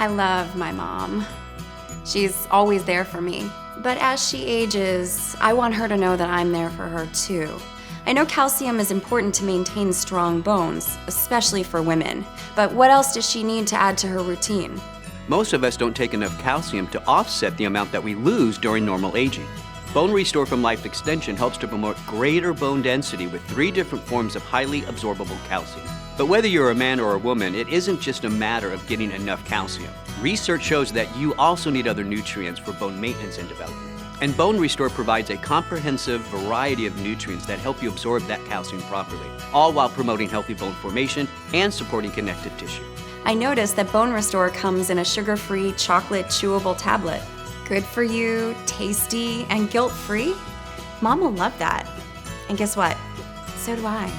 I love my mom. She's always there for me. But as she ages, I want her to know that I'm there for her too. I know calcium is important to maintain strong bones, especially for women. But what else does she need to add to her routine? Most of us don't take enough calcium to offset the amount that we lose during normal aging. Bone Restore from Life Extension helps to promote greater bone density with 3 different forms of highly absorbable calcium. But whether you're a man or a woman, it isn't just a matter of getting enough calcium. Research shows that you also need other nutrients for bone maintenance and development. And Bone Restore provides a comprehensive variety of nutrients that help you absorb that calcium properly, all while promoting healthy bone formation and supporting connective tissue. I noticed that Bone Restore comes in a sugar-free chocolate chewable tablet. Good for you, tasty, and guilt-free. Mom will love that. And guess what? So do I.